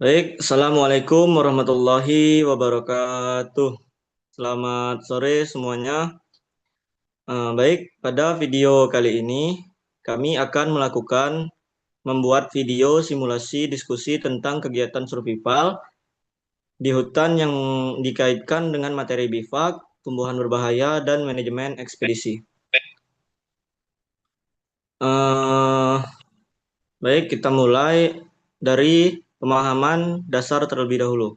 Baik, Assalamualaikum warahmatullahi wabarakatuh. Selamat sore semuanya. Baik, pada video kali ini kami akan membuat video simulasi diskusi tentang kegiatan survival di hutan yang dikaitkan dengan materi bivak, tumbuhan berbahaya, dan manajemen ekspedisi. Eh, Baik, kita mulai dari pemahaman dasar terlebih dahulu.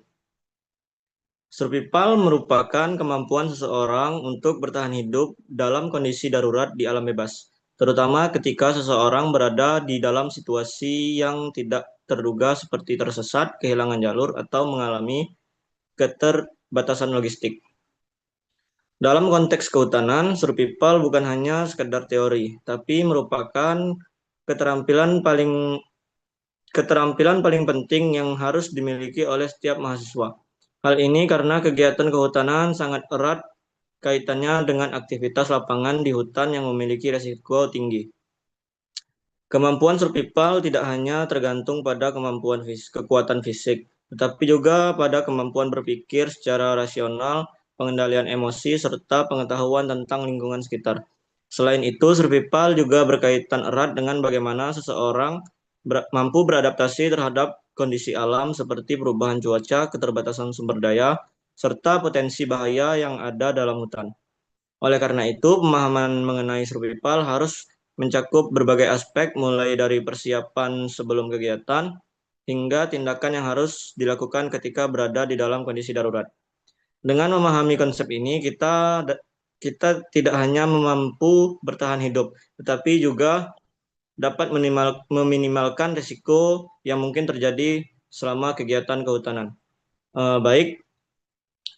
Survival merupakan kemampuan seseorang untuk bertahan hidup dalam kondisi darurat di alam bebas, terutama ketika seseorang berada di dalam situasi yang tidak terduga seperti tersesat, kehilangan jalur, atau mengalami keterbatasan logistik. Dalam konteks kehutanan, survival bukan hanya sekedar teori, tapi merupakan keterampilan paling keterampilan paling penting yang harus dimiliki oleh setiap mahasiswa. Hal ini karena kegiatan kehutanan sangat erat kaitannya dengan aktivitas lapangan di hutan yang memiliki risiko tinggi. Kemampuan survival tidak hanya tergantung pada kekuatan fisik, tetapi juga pada kemampuan berpikir secara rasional, pengendalian emosi, serta pengetahuan tentang lingkungan sekitar. Selain itu, survival juga berkaitan erat dengan bagaimana seseorang mampu beradaptasi terhadap kondisi alam seperti perubahan cuaca, keterbatasan sumber daya, serta potensi bahaya yang ada dalam hutan. Oleh karena itu, pemahaman mengenai survival harus mencakup berbagai aspek mulai dari persiapan sebelum kegiatan hingga tindakan yang harus dilakukan ketika berada di dalam kondisi darurat. Dengan memahami konsep ini, kita tidak hanya mampu bertahan hidup, tetapi juga dapat meminimalkan risiko yang mungkin terjadi selama kegiatan kehutanan. Baik,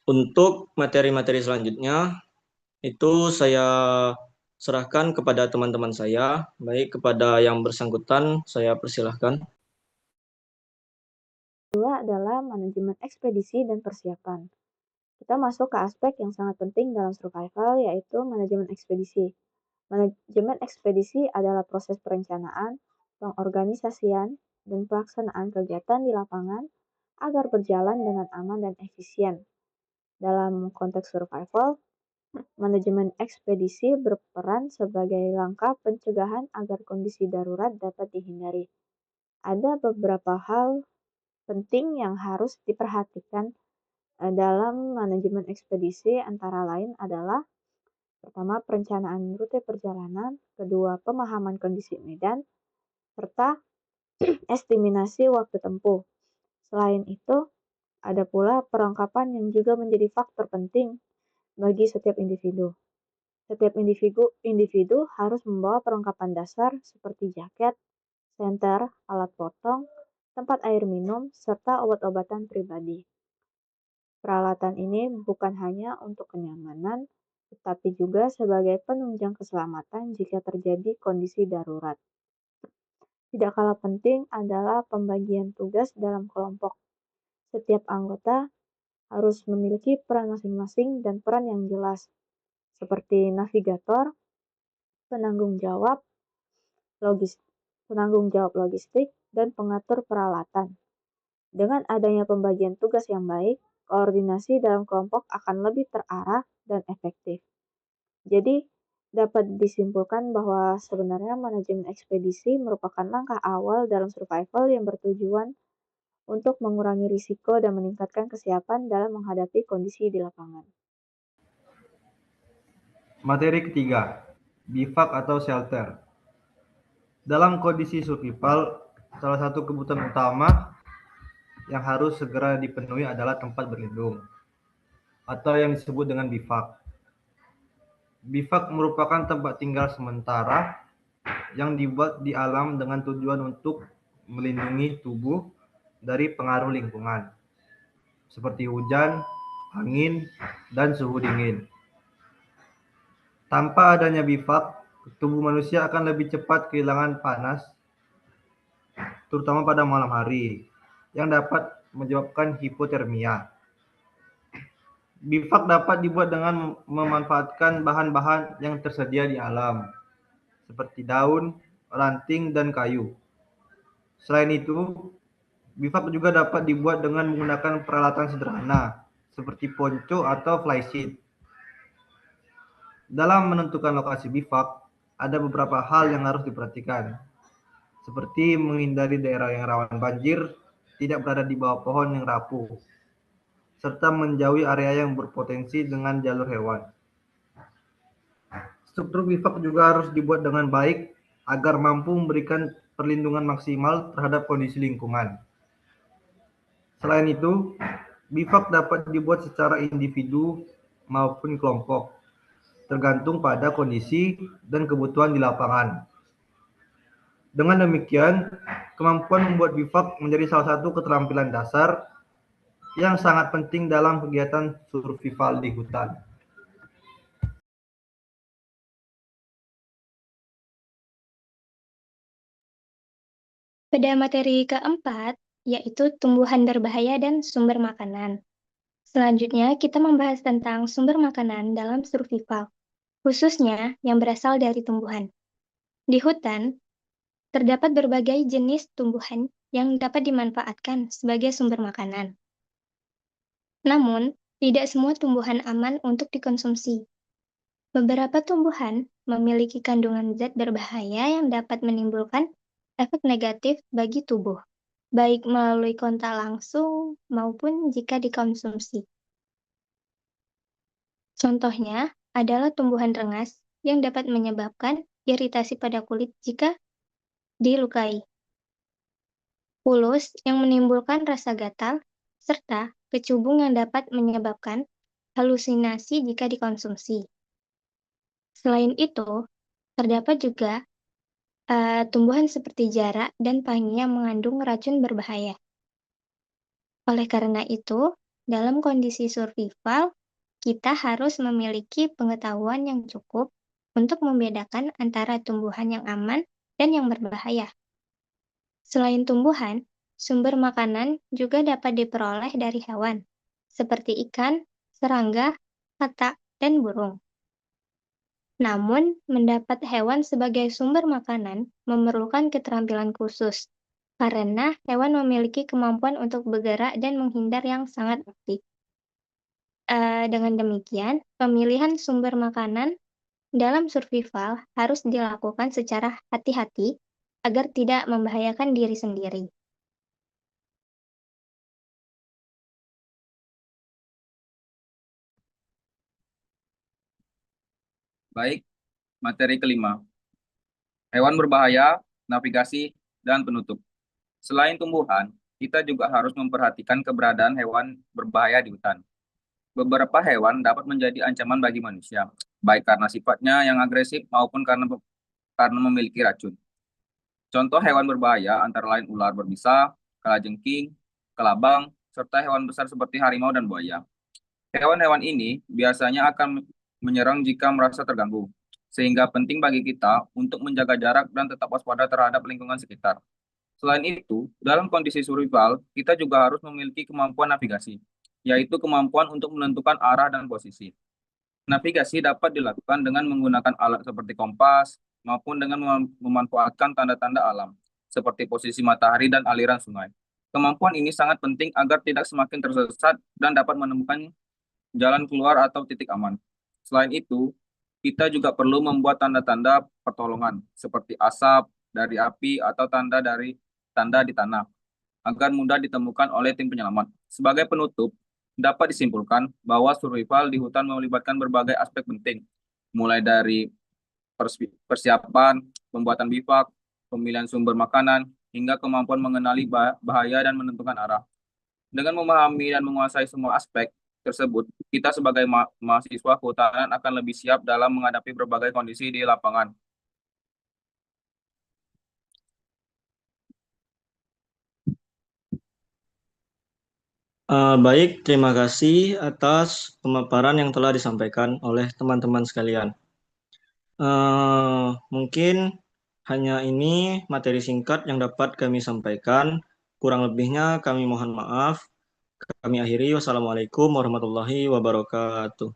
untuk materi-materi selanjutnya, itu saya serahkan kepada teman-teman saya. Baik, kepada yang bersangkutan, saya persilahkan. Kedua adalah manajemen ekspedisi dan persiapan. Kita masuk ke aspek yang sangat penting dalam survival, yaitu manajemen ekspedisi. Manajemen ekspedisi adalah proses perencanaan, pengorganisasian, dan pelaksanaan kegiatan di lapangan agar berjalan dengan aman dan efisien. Dalam konteks survival, manajemen ekspedisi berperan sebagai langkah pencegahan agar kondisi darurat dapat dihindari. Ada beberapa hal penting yang harus diperhatikan dalam manajemen ekspedisi, antara lain adalah: pertama, perencanaan rute perjalanan; kedua, pemahaman kondisi medan; serta estimasi waktu tempuh. Selain itu, ada pula perlengkapan yang juga menjadi faktor penting bagi setiap individu. Setiap individu harus membawa perlengkapan dasar seperti jaket, senter, alat potong, tempat air minum, serta obat-obatan pribadi. Peralatan ini bukan hanya untuk kenyamanan, tetapi juga sebagai penunjang keselamatan jika terjadi kondisi darurat. Tidak kalah penting adalah pembagian tugas dalam kelompok. Setiap anggota harus memiliki peran masing-masing dan peran yang jelas, seperti navigator, penanggung jawab logistik, dan pengatur peralatan. Dengan adanya pembagian tugas yang baik, koordinasi dalam kelompok akan lebih terarah dan efektif. Jadi, dapat disimpulkan bahwa sebenarnya manajemen ekspedisi merupakan langkah awal dalam survival yang bertujuan untuk mengurangi risiko dan meningkatkan kesiapan dalam menghadapi kondisi di lapangan. Materi ketiga, bivak atau shelter. Dalam kondisi survival, salah satu kebutuhan utama yang harus segera dipenuhi adalah tempat berlindung, atau yang disebut dengan bivak. Bivak merupakan tempat tinggal sementara yang dibuat di alam dengan tujuan untuk melindungi tubuh dari pengaruh lingkungan, seperti hujan, angin, dan suhu dingin. Tanpa adanya bivak, tubuh manusia akan lebih cepat kehilangan panas, terutama pada malam hari, yang dapat menyebabkan hipotermia. Bivak dapat dibuat dengan memanfaatkan bahan-bahan yang tersedia di alam, seperti daun, ranting, dan kayu. Selain itu, Bivak juga dapat dibuat dengan menggunakan peralatan sederhana, seperti ponco atau flysheet. Dalam menentukan lokasi bivak, ada beberapa hal yang harus diperhatikan, seperti menghindari daerah yang rawan banjir, tidak berada di bawah pohon yang rapuh, serta menjauhi area yang berpotensi dengan jalur hewan. Struktur bivak juga harus dibuat dengan baik agar mampu memberikan perlindungan maksimal terhadap kondisi lingkungan. Selain itu, bivak dapat dibuat secara individu maupun kelompok, tergantung pada kondisi dan kebutuhan di lapangan. Dengan demikian, kemampuan membuat bivak menjadi salah satu keterampilan dasar yang sangat penting dalam kegiatan survival di hutan. Pada materi keempat, yaitu tumbuhan berbahaya dan sumber makanan. Selanjutnya, kita membahas tentang sumber makanan dalam survival, khususnya yang berasal dari tumbuhan. Di hutan, terdapat berbagai jenis tumbuhan yang dapat dimanfaatkan sebagai sumber makanan. Namun, tidak semua tumbuhan aman untuk dikonsumsi. Beberapa tumbuhan memiliki kandungan zat berbahaya yang dapat menimbulkan efek negatif bagi tubuh, baik melalui kontak langsung maupun jika dikonsumsi. Contohnya adalah tumbuhan rengas yang dapat menyebabkan iritasi pada kulit jika dilukai, pulus yang menimbulkan rasa gatal, serta kecubung yang dapat menyebabkan halusinasi jika dikonsumsi. Selain itu, terdapat juga tumbuhan seperti jarak dan pangi yang mengandung racun berbahaya. Oleh karena itu, dalam kondisi survival, kita harus memiliki pengetahuan yang cukup untuk membedakan antara tumbuhan yang aman dan yang berbahaya. Selain tumbuhan, sumber makanan juga dapat diperoleh dari hewan, seperti ikan, serangga, katak, dan burung. Namun, mendapat hewan sebagai sumber makanan memerlukan keterampilan khusus, karena hewan memiliki kemampuan untuk bergerak dan menghindar yang sangat aktif. Dengan demikian, pemilihan sumber makanan dalam survival harus dilakukan secara hati-hati agar tidak membahayakan diri sendiri. Baik, materi kelima. Hewan berbahaya, navigasi, dan penutup. Selain tumbuhan, kita juga harus memperhatikan keberadaan hewan berbahaya di hutan. Beberapa hewan dapat menjadi ancaman bagi manusia, baik karena sifatnya yang agresif maupun karena memiliki racun. Contoh hewan berbahaya antara lain ular berbisa, kalajengking, kelabang, serta hewan besar seperti harimau dan buaya. Hewan-hewan ini biasanya akan menyerang jika merasa terganggu, sehingga penting bagi kita untuk menjaga jarak dan tetap waspada terhadap lingkungan sekitar. Selain itu, dalam kondisi survival, kita juga harus memiliki kemampuan navigasi, yaitu kemampuan untuk menentukan arah dan posisi. Navigasi dapat dilakukan dengan menggunakan alat seperti kompas, maupun dengan memanfaatkan tanda-tanda alam, seperti posisi matahari dan aliran sungai. Kemampuan ini sangat penting agar tidak semakin tersesat dan dapat menemukan jalan keluar atau titik aman. Selain itu, kita juga perlu membuat tanda-tanda pertolongan, seperti asap dari api atau tanda di tanah, agar mudah ditemukan oleh tim penyelamat. Sebagai penutup, dapat disimpulkan bahwa survival di hutan melibatkan berbagai aspek penting, mulai dari persiapan, pembuatan bivak, pemilihan sumber makanan, hingga kemampuan mengenali bahaya dan menentukan arah. Dengan memahami dan menguasai semua aspek tersebut, kita sebagai mahasiswa kehutanan akan lebih siap dalam menghadapi berbagai kondisi di lapangan. Baik, terima kasih atas pemaparan yang telah disampaikan oleh teman-teman sekalian. Mungkin hanya ini materi singkat yang dapat kami sampaikan. Kurang lebihnya kami mohon maaf. Kami akhiri. Wassalamualaikum warahmatullahi wabarakatuh.